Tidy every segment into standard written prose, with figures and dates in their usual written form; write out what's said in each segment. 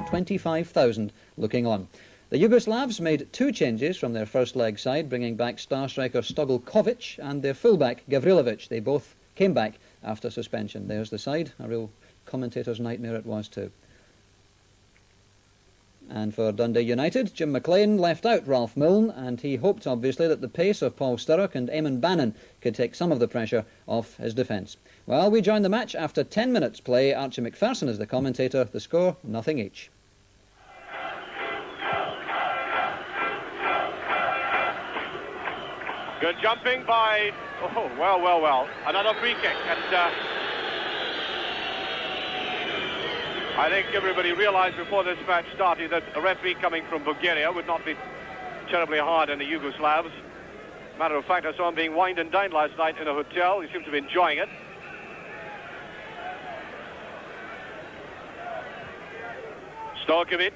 25,000 looking on. The Yugoslavs made 2 changes from their first leg side, bringing back star striker Stojiljković and their fullback Gavrilović. They both came back after suspension. There's the side. A real commentator's nightmare it was too. And for Dundee United, Jim McLean left out Ralph Milne, and he hoped, obviously, that the pace of Paul Sturrock and Eamon Bannon could take some of the pressure off his defence. Well, we join the match after 10 minutes play. Archie McPherson is the commentator. The score, 0 each. Good jumping by... Oh, well. Another free kick, and... I think everybody realised before this match started that a referee coming from Bulgaria would not be terribly hard on the Yugoslavs. Matter of fact, I saw him being wined and dined last night in a hotel. He seems to be enjoying it. Stojiljković.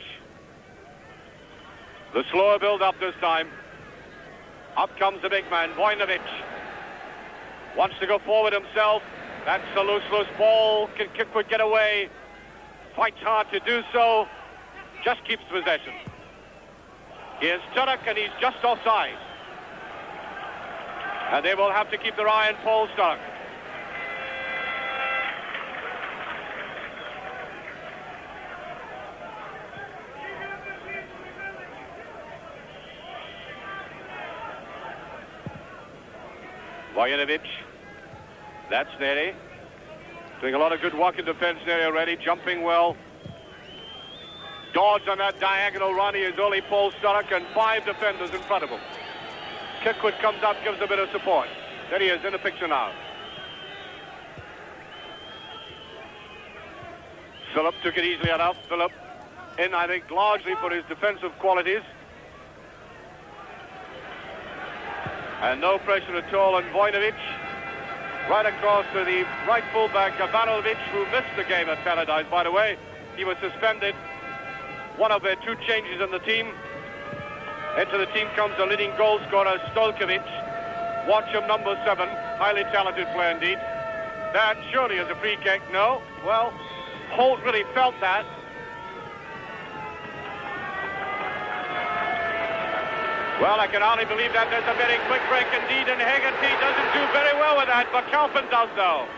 The slower build-up this time. Up comes the big man, Vojinović. Wants to go forward himself. That's a loose ball. Could get away. Fights hard to do so, just keeps possession. Here's Sturrock, and he's just offside. And they will have to keep their eye on Paul Sturrock. Vojinović, that's Neri. Doing a lot of good work in defence there already, jumping well. Dodds on that diagonal run. He is only Paul Sturrock and 5 defenders in front of him. Kirkwood comes up, gives a bit of support. There he is in the picture now. Philip took it easily enough. Philip in, I think, largely for his defensive qualities. And no pressure at all on Vojinović. Right across to the right fullback, Gavrilović, who missed the game at Paradise, by the way. He was suspended. One of their 2 changes in the team. Into the team comes the leading goal scorer, Stojiljković. Watch him, number 7. Highly talented player indeed. That surely is a free kick. No? Well, Holt really felt that. Well, I can hardly believe that. There's a very quick break indeed, and Hegarty doesn't do very well with that, but McAlpin does, though.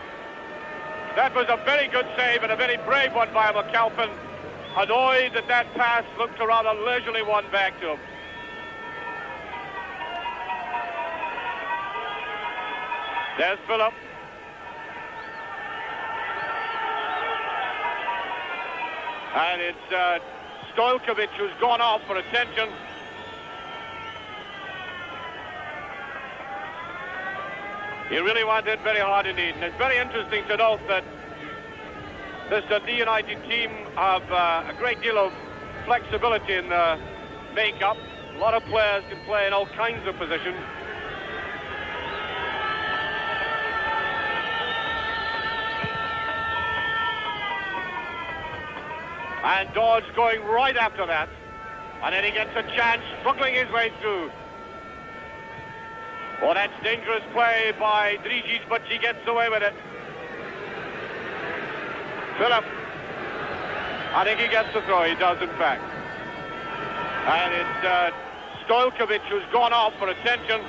That was a very good save and a very brave one by McAlpin. Annoyed that that pass looked a rather leisurely one back to him. There's Philip. And it's Stojiljković who's gone off for attention. He really wanted very hard indeed. And it's very interesting to note that this Dundee United team have a great deal of flexibility in make-up. A lot of players can play in all kinds of positions. And Dodds going right after that. And then he gets a chance, struggling his way through. Oh, that's dangerous play by Drizić, but he gets away with it. Philip. I think he gets the throw. He does, in fact. And it's Stojiljković who's gone off for attention.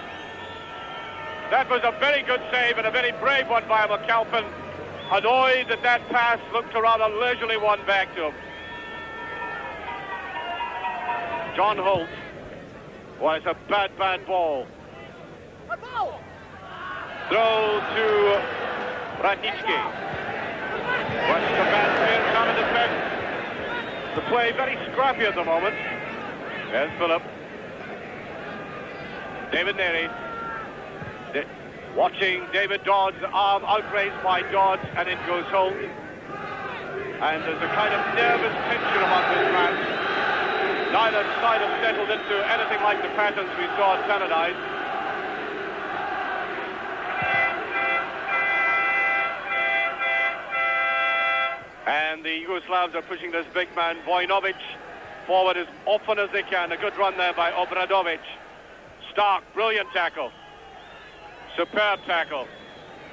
That was a very good save and a very brave one by McAlpin. Annoyed that that pass looked a rather leisurely one back to him. John Holt. Well, it's a bad ball. Throw to Radnički. What's the bad clearance out of defense? The play very scrappy at the moment. There's Philip. David Neri. Watching David Dodds' arm outraised by Dodds, and it goes Holt. And there's a kind of nervous tension among this match. Neither side has settled into anything like the patterns we saw at Paradise. And the Yugoslavs are pushing this big man, Vojinović, forward as often as they can. A good run there by Obradović. Stark, brilliant tackle. Superb tackle.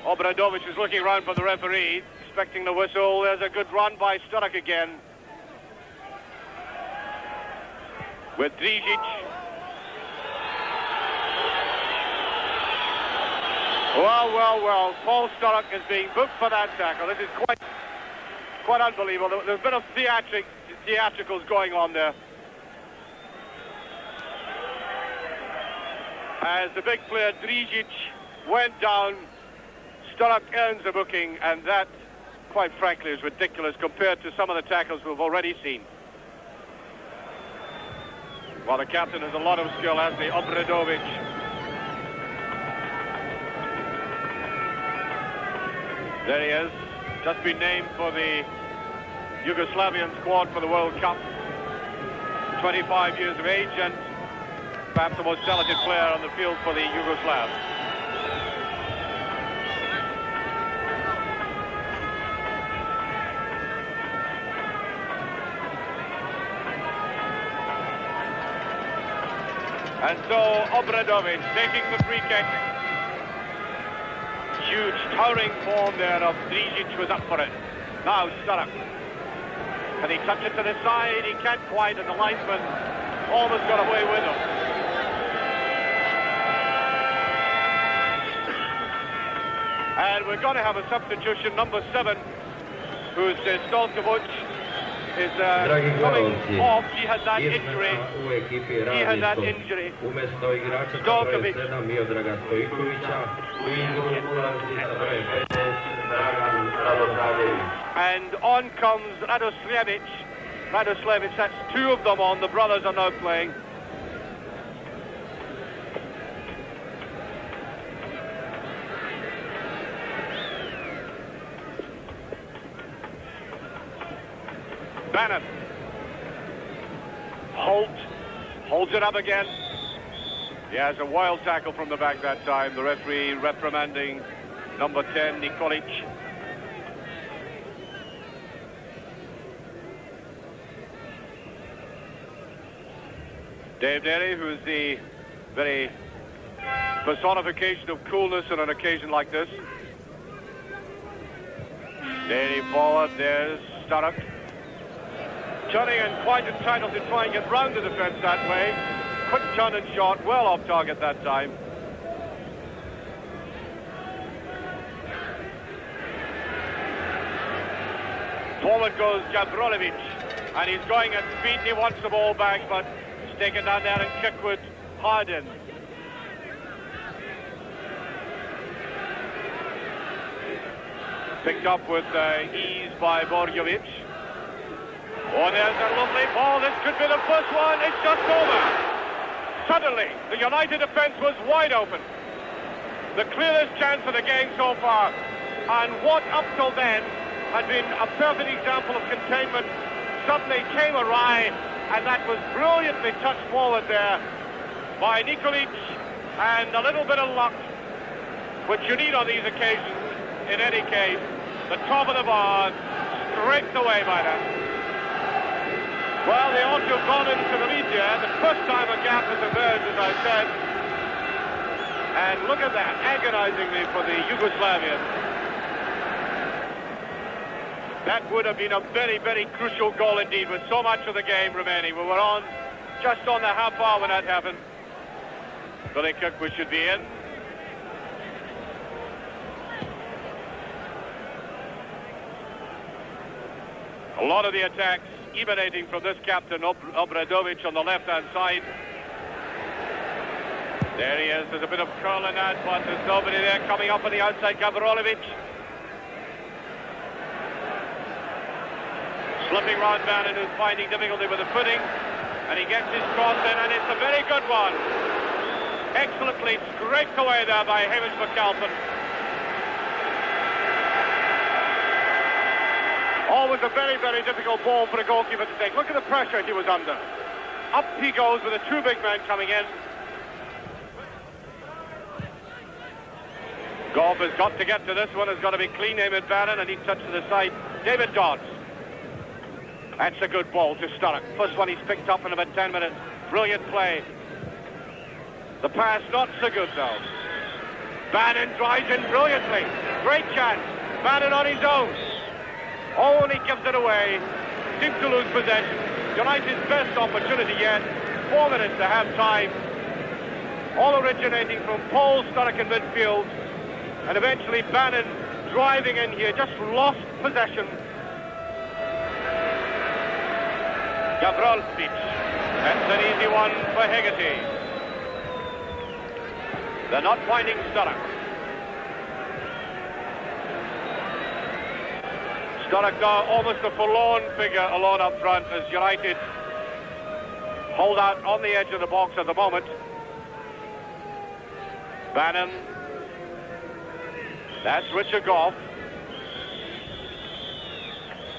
Obradović is looking around for the referee, expecting the whistle. There's a good run by Sturrock again. with Drizić. Well, Paul Sturrock is being booked for that tackle. This is quite unbelievable. There's a bit of theatricals going on there. As the big player Drizić went down, Sturrock earns a booking, and that, quite frankly, is ridiculous compared to some of the tackles we've already seen. Well, the captain has a lot of skill, hasn't he? Obradović. There he is, just been named for the Yugoslavian squad for the World Cup. 25 years of age and perhaps the most talented player on the field for the Yugoslavs. And so Obradović taking the free kick. Huge towering form there of Drizić was up for it. Now Sturrock. Can he touch it to the side? He can't quite, and the linesman almost got away with him. And we're going to have a substitution, number 7, who's Stojiljković, is coming off. He had that injury. Stojiljković. Miodraga Stojiljkovića, u igru ulazi sa brojem 15 Dragan Radosavljević. And on comes Radosavljević. That's 2 of them on. The brothers are now playing. Bannon. Holds it up again. He has a wild tackle from the back that time. The referee reprimanding number 10, Nikolic. Dave Derry, who is the very personification of coolness on an occasion like this. Derry forward, there's Sturrock. Turning and quite entitled to try and get round the defence that way. Quick turn and shot, well off target that time. Forward goes Gavrilović, and he's going at speed and he wants the ball back, but it's taken down there and kicked with Harden. Picked up with ease by Bojović. Oh, there's a lovely ball. This could be the first one. It's just over. Suddenly, the United defence was wide open. The clearest chance of the game so far. And what up till then had been a perfect example of containment suddenly came awry, and that was brilliantly touched forward there by Nikolic, and a little bit of luck, which you need on these occasions. In any case, the top of the bar, scraped away by that. Well, they ought to have gone into the media the first time a gap has emerged, as I said. And look at that, agonizingly for the Yugoslavians. That would have been a very, very crucial goal indeed, with so much of the game remaining. We were on just on the half hour when that happened. Billy Cook, we should be in. A lot of the attacks emanating from this captain, Obradović, on the left-hand side. There he is. There's a bit of curl in that, but there's nobody there coming up on the outside. Gavrilović. Slipping round Bannon, who's finding difficulty with the footing. And he gets his cross in, and it's a very good one. Excellently scraped away there by Hamish McAlpin. Always a very, very difficult ball for a goalkeeper to take. Look at the pressure he was under. Up he goes with the 2 big men coming in. Goff has got to get to this one. Has got to be clean. Eamon Bannon, and he touched to the side. David Dodds. That's a good ball to Sturrock. First one he's picked up in about 10 minutes. Brilliant play. The pass not so good though. Bannon drives in brilliantly. Great chance. Bannon on his own. Oh, and he gives it away. Seems to lose possession. United's best opportunity yet. 4 minutes to half-time, all originating from Paul Sturrock in midfield, and eventually Bannon driving in here, just lost possession. Gavrilović, that's an easy one for Hegarty. They're not finding Sturrock. Sturrock now almost a forlorn figure alone up front as United hold out on the edge of the box at the moment. Bannon. That's Richard Goff.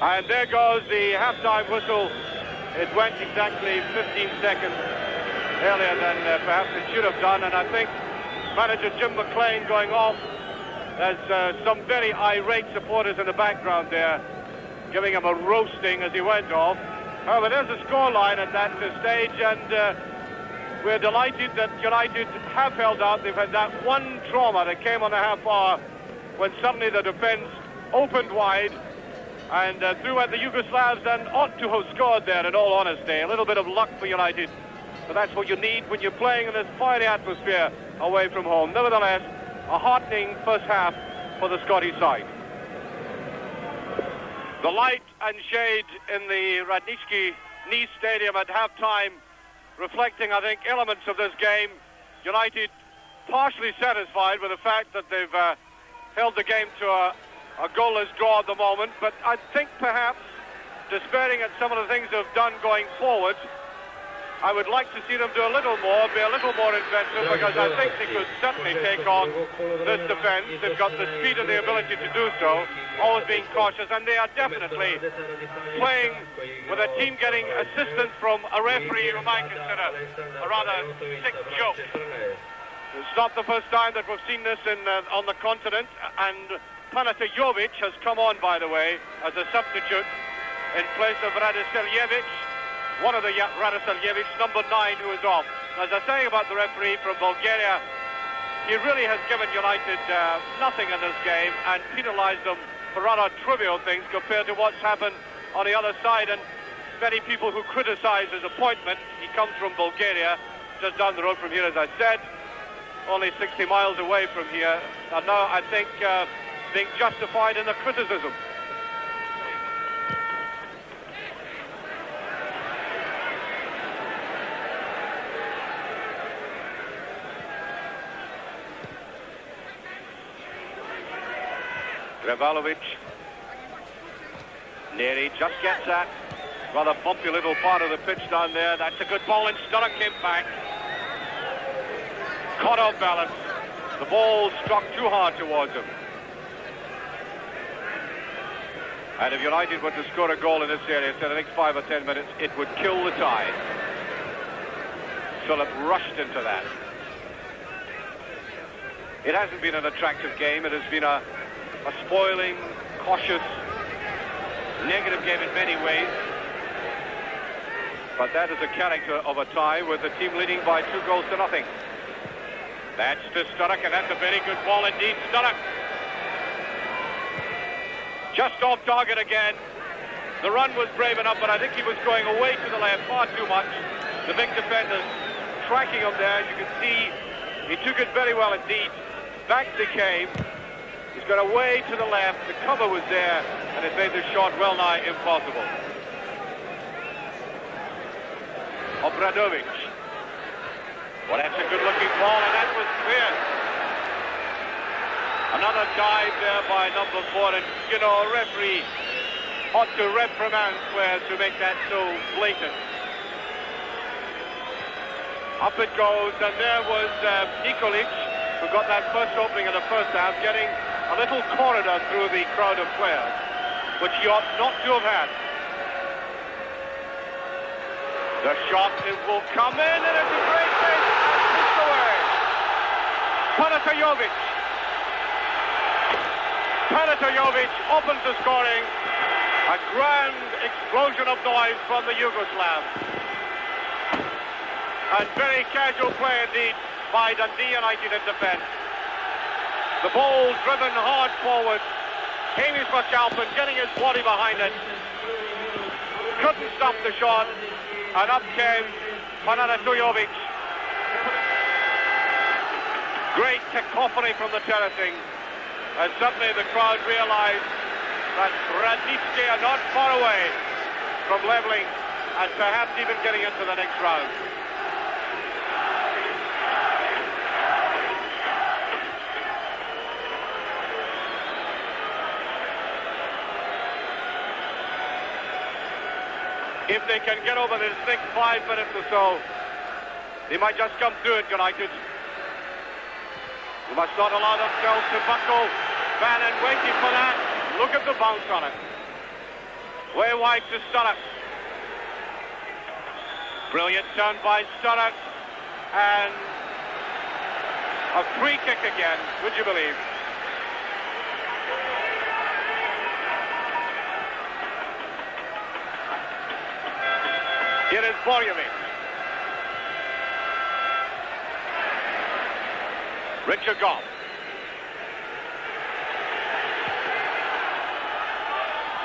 And there goes the half-time whistle. It went exactly 15 seconds earlier than perhaps it should have done, and I think manager Jim McLean going off. There's some very irate supporters in the background there, giving him a roasting as he went off. However, there's a scoreline at that stage, and we're delighted that United have held out. They've had that one trauma that came on the half hour when suddenly the defence opened wide and threw at the Yugoslavs and ought to have scored there, in all honesty. A little bit of luck for United, but that's what you need when you're playing in this fiery atmosphere away from home. Nevertheless, a heartening first half for the Scottish side. The light and shade in the Radnički Nice Stadium at half-time reflecting, I think, elements of this game. United partially satisfied with the fact that they've held the game to a goalless draw at the moment, but I think perhaps despairing at some of the things they've done going forward, I would like to see them do a little more, be a little more inventive, because I think they could certainly take on this defence. They've got the speed and the ability to do so, always being cautious, and they are definitely playing with a team getting assistance from a referee who might consider a rather sick joke. It's not the first time that we've seen this on the continent, and Panajotović has come on, by the way, as a substitute in place of Radisavljević, one of the Radisavljević, number 9, who is off. As I say about the referee from Bulgaria, he really has given United nothing in this game and penalised them for rather trivial things compared to what's happened on the other side. And many people who criticise his appointment, he comes from Bulgaria, just down the road from here, as I said, only 60 miles away from here, and now I think being justified in the criticism. Gavrilović. Neri just gets that rather bumpy little part of the pitch down there. That's a good ball, and Sturrock came back. Caught off balance. The ball struck too hard towards him. And if United were to score a goal in this area in the next 5 or 10 minutes, it would kill the tie. Philip rushed into that. It hasn't been an attractive game. It has been a spoiling, cautious, negative game in many ways. But that is a character of a tie with the team leading by 2-0. That's to Sturrock, and that's a very good ball indeed. Sturrock just off target again. The run was brave enough, but I think he was going away to the left far too much. The big defenders tracking him there. You can see he took it very well indeed. Back they came. He's got away to the left. The cover was there, and it made the shot well nigh impossible. Obradović. Well, that's a good-looking ball, and that was cleared. Another dive there by number 4, and, you know, a referee ought to reprimand players to make that so blatant. Up it goes, and there was Milenković, who got that first opening in the first half, getting a little corridor through the crowd of players, which he ought not to have had. The shot, it will come in, and it's a great save. It's away. Panajotović. Panajotović opens the scoring. A grand explosion of noise from the Yugoslavs. And very casual play indeed by Dundee United in defence. The ball driven hard forward. Hamish McAlpin getting his body behind it. Couldn't stop the shot. And up came Panajotović. Great cacophony from the terracing, and suddenly the crowd realised that Radnički are not far away from levelling and perhaps even getting into the next round. If they can get over this next 5 minutes or so, they might just come through it, United. You must not allow themselves to buckle. Bannon waiting for that. Look at the bounce on it. Way wide to Stojan. Brilliant turn by Stojan. And a free kick again, would you believe? Here is Bojović. Richard Goff.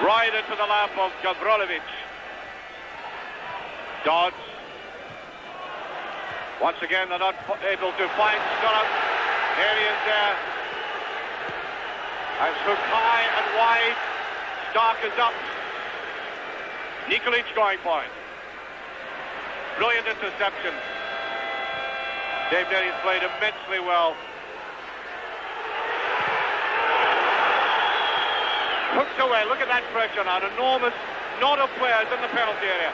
Right into the lap of Gavrilović. Dodds. Once again, they're not able to find Stojan. There he is there. And hooked high and wide. Stark is up. Nikolic going for it. Brilliant interception. Dave Derry's played immensely well. Hooked away, look at that pressure now, an enormous knot of players in the penalty area.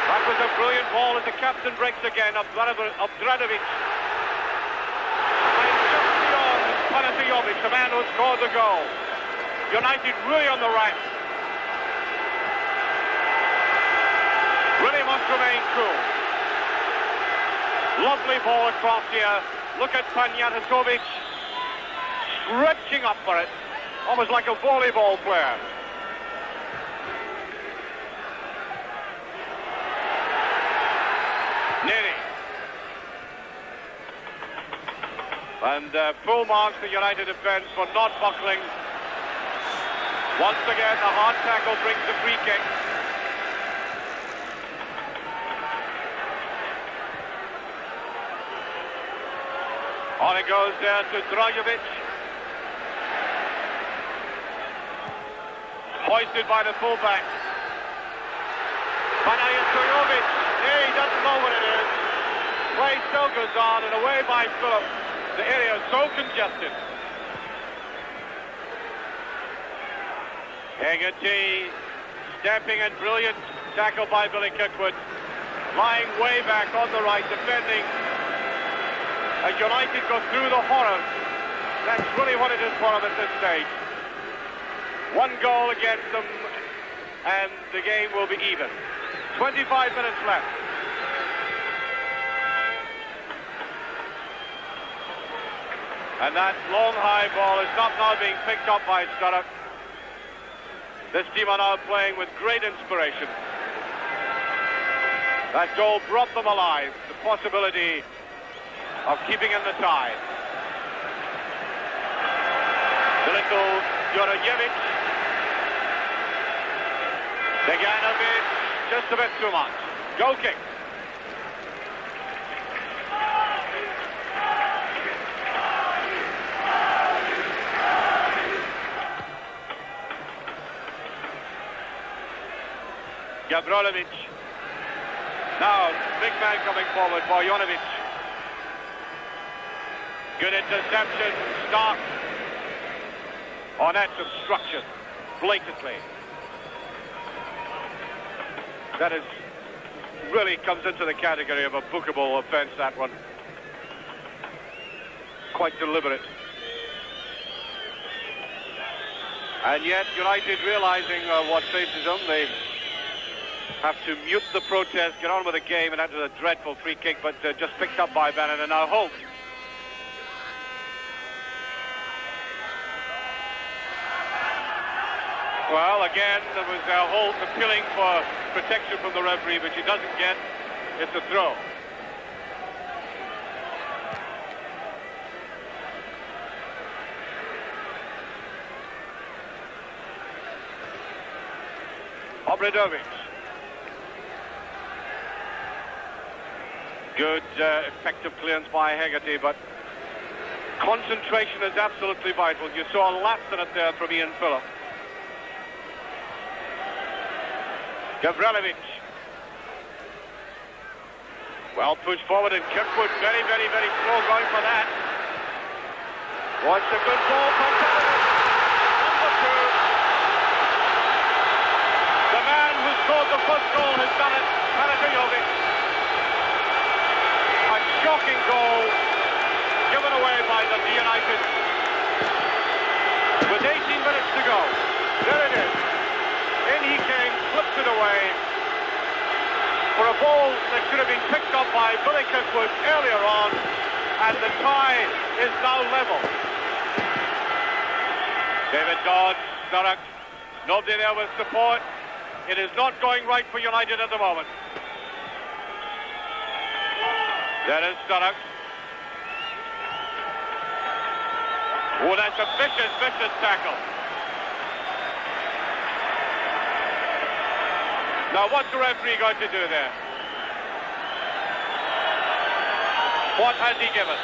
That was a brilliant ball as the captain breaks again of Obradović. And just beyond Panajotović, the man who scored the goal. United really on the right. Really must remain cool. Lovely ball across here. Look at Panajotović stretching up for it. Almost like a volleyball player. Nearly. And full marks the United defence for not buckling. Once again, the hard tackle brings the free kick. On it goes there to Đorđević. Hoisted by the fullback. Panajotović. He doesn't know what it is. Play still goes on and away by Philip. The area is so congested. Haggerty stepping and brilliant tackle by Milenković. Lying way back on the right, defending. As United go through the horror. That's really what it is for them at this stage. One goal against them, and the game will be even. 25 minutes left. And that long high ball is not now being picked up by Stojan. This team are now playing with great inspiration. That goal brought them alive, the possibility of keeping in the tie. The little Đorđević. Bogdanović, just a bit too much. Goal kick. Gavrilović. Now, big man coming forward, Vojinović. Good interception, Stark. Oh, that's obstruction, blatantly. That is really comes into the category of a bookable offence, that one. Quite deliberate. And yet, United realising what faces them, they have to mute the protest, get on with the game, and that was a dreadful free kick, but just picked up by Bannon, and now Holt. Well, again, there was Holt appealing for protection from the referee, which he doesn't get. It's a throw. Obradović. Good, effective clearance by Hegarty, but concentration is absolutely vital. You saw a lapse in it there from Ian Phillip. Gavrilović. Well pushed forward, and Kirkwood very, very, very slow going for that. What's a good ball from Panajotović. Number 2. The man who scored the first goal has done it, Panajotović. A shocking goal given away by the United. With 18 minutes to go. There it is. In he came, flips it away. For a ball that should have been picked up by Billy Kirkwood earlier on, and the tie is now level. David Dodds, Sturrock, nobody there with support. It is not going right for United at the moment. There is Sturrock. Oh, that's a vicious, vicious tackle. Now, what's the referee going to do there? What has he given?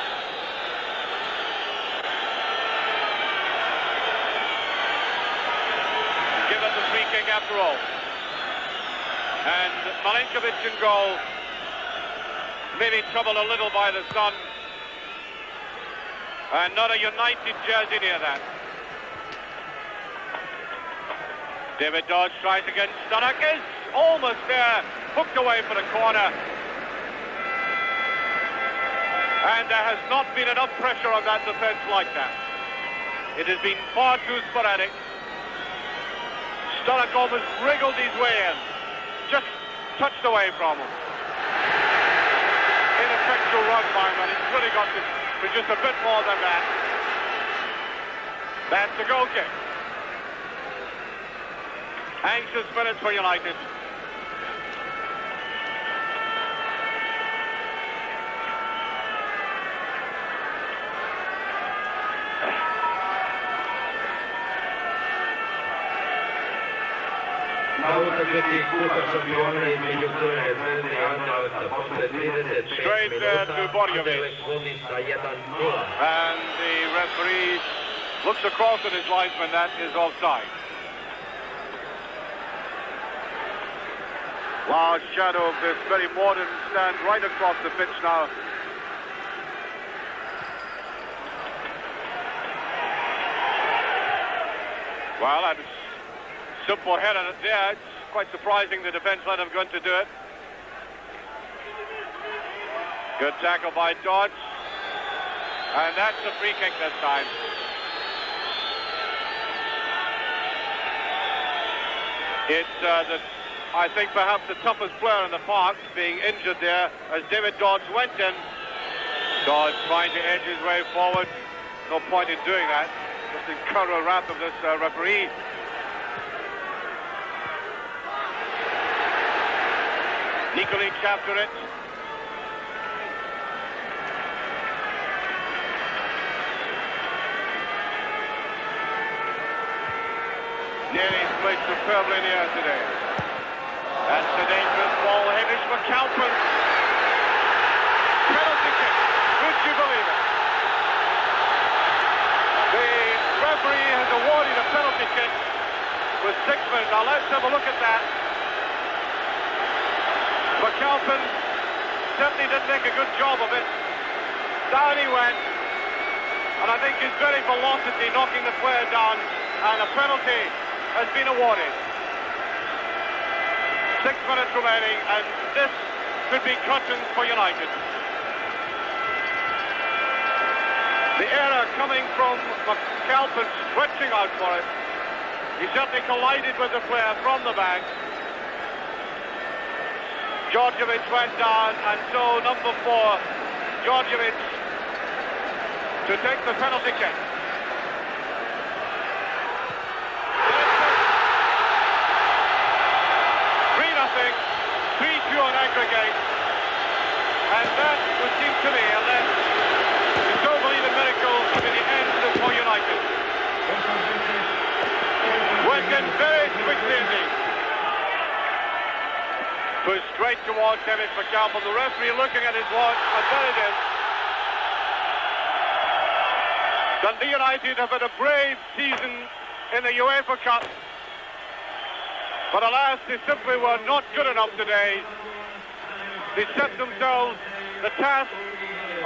Given the free kick after all. And Milenković in goal. Maybe troubled a little by the sun. And not a United jersey near that. David Dodds tries against Sturrock, is almost there, hooked away for the corner. And there has not been enough pressure on that defence like that. It has been far too sporadic. Sturrock almost wriggled his way in, just touched away from him. Ineffectual run by him, and he's really got to produce a bit more than that. That's a goal kick. Anxious minutes for United. Straight to Bojović. And the referee looks across at his linesman. That is offside. Large shadow of this very modern stand right across the pitch now. Well, that was simple head on it there. It's quite surprising the defence let him go to do it. Good tackle by Dodds. And that's a free kick this time. It's I think perhaps the toughest player in the park being injured there as David Dodds went in. Dodds trying to edge his way forward. No point in doing that. Just incur the wrath of this referee. Milenković after it. Nearly played superbly near today. That's a dangerous ball, Hamish McAlpin. Penalty kick. Would you believe it? The referee has awarded a penalty kick with 6 minutes. Now let's have a look at that. McAlpin certainly didn't make a good job of it. Down he went. And I think his very velocity knocking the player down, and a penalty has been awarded. 6 minutes remaining, and this could be curtains for United. The error coming from McAlpin stretching out for it. He certainly collided with the player from the back. Đorđević went down, and so number 4, Đorđević, to take the penalty kick. 3-2 on aggregate, and that would seem to me, unless you don't believe in miracles, to be the end for United. Went in very quickly indeed. Pushed straight towards Demis McAlpin. The referee looking at his watch, and there it is. Dundee United have had a brave season in the UEFA Cup, but alas, they simply were not good enough today. They set themselves the task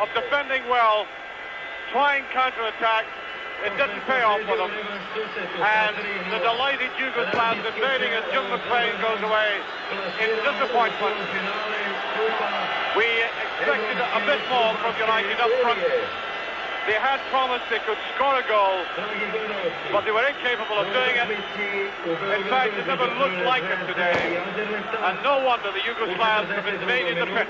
of defending well, trying counter-attack. It didn't pay off for them, and the delighted Yugoslavs invading as Jim McLean goes away in disappointment. We expected a bit more from United up front. They had promised they could score a goal, but they were incapable of doing it. In fact, it never looked like it today, and no wonder the Yugoslavs have invaded the pitch.